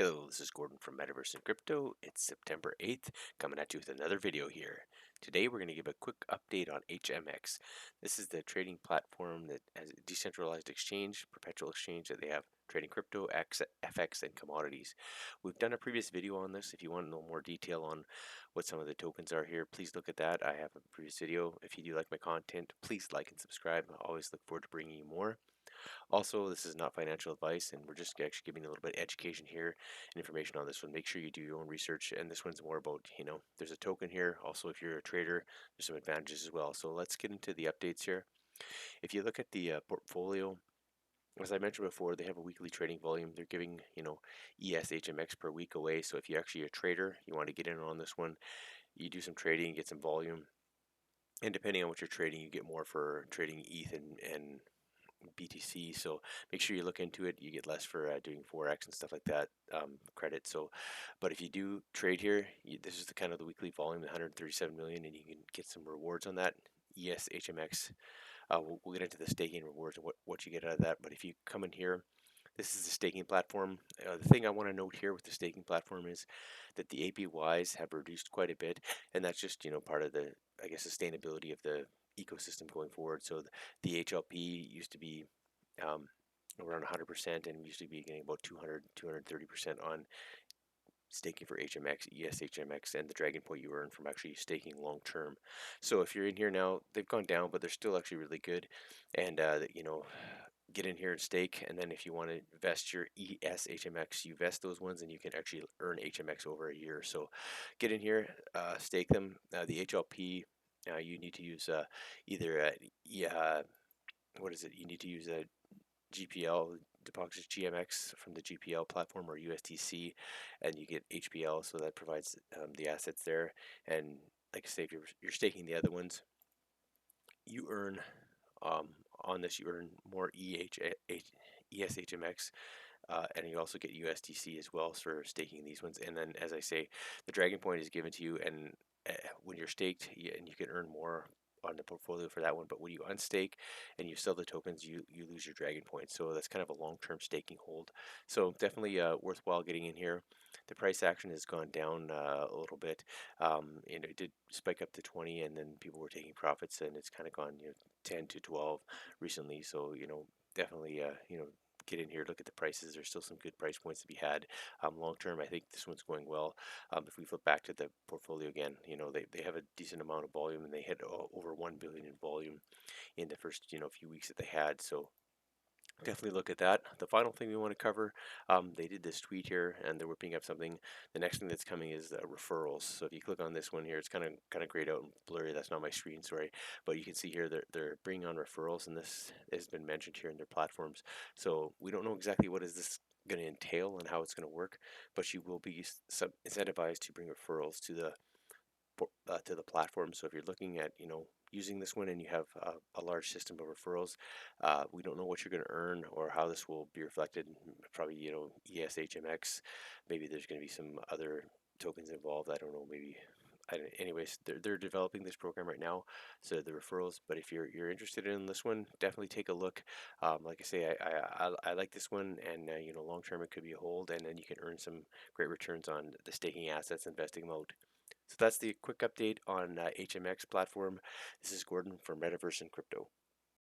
Hello, this is Gordon from Metaverse and Crypto. It's September 8th, coming at you with another video here. Today we're going to give a quick update on HMX. This is the trading platform that has a decentralized exchange, perpetual exchange that they have trading crypto, FX, and commodities. We've done a previous video on this. If you want to know more detail on what some of the tokens are here, please look at that. I have a previous video. If you do like my content, please like and subscribe. I always look forward to bringing you more. Also, this is not financial advice, and we're just actually giving a little bit of education here and information on this one. Make sure you do your own research, and this one's more about, there's a token here. Also, if you're a trader, there's some advantages as well. So let's get into the updates here. If you look at the portfolio, as I mentioned before, they have a weekly trading volume. They're giving, esHMX per week away. So if you're actually a trader, you want to get in on this one, you do some trading, get some volume. And depending on what you're trading, you get more for trading ETH and BTC. So make sure you look into it. You get less for doing forex and stuff like that, credit. So, but if you do trade here, this is the kind of the weekly volume, 137 million, and you can get some rewards on that. Yes, HMX. We'll get into the staking rewards and what you get out of that. But if you come in here, this is the staking platform. The thing I want to note here with the staking platform is that the APYs have reduced quite a bit, and that's just part of the, I guess, sustainability of the ecosystem going forward. So the HLP used to be around 100%, and we used to be getting about 230% on staking for HMX, esHMX, and the Dragon Point you earn from actually staking long term. So if you're in here now, they've gone down, but they're still actually really good, and get in here and stake, and then if you want to vest your esHMX, you vest those ones and you can actually earn HMX over a year. So get in here, stake them. The HLP, you need to use either what is it? You need to use a GPL, deposits GMX from the GPL platform, or USDC, and you get HPL, so that provides the assets there. And like I say, if you're staking the other ones, you earn on this, you earn more esHMX, and you also get USDC as well for staking these ones. And then, as I say, the Dragon Point is given to you, and when you're staked, and you can earn more on the portfolio for that one. But when you unstake and you sell the tokens, you lose your Dragon Point. So that's kind of a long-term staking hold. So definitely worthwhile getting in here. The price action has gone down a little bit. And it did spike up to 20, and then people were taking profits, and it's kind of gone 10 to 12 recently. So definitely get in here, look at the prices. There's still some good price points to be had. Long term, I think this one's going well. If we flip back to the portfolio again, they have a decent amount of volume, and they hit over 1 billion in volume in the first few weeks that they had. So definitely look at that. The final thing we want to cover, they did this tweet here, and they're whipping up something. The next thing that's coming is referrals. So if you click on this one here, it's kind of grayed out and blurry. That's not my screen, sorry. But you can see here they're bringing on referrals, and this has been mentioned here in their platforms. So we don't know exactly what is this going to entail and how it's going to work, but you will be incentivized to bring referrals to the platform. So if you're looking at using this one and you have a large system of referrals, we don't know what you're going to earn or how this will be reflected. Probably esHMX. Maybe there's going to be some other tokens involved. I don't know. Maybe. Anyways, they're developing this program right now, so the referrals. But if you're interested in this one, definitely take a look. Like I say, I like this one, and long term it could be a hold, and then you can earn some great returns on the staking assets investing mode. So that's the quick update on HMX platform. This is Gordon from Metaverse and Crypto.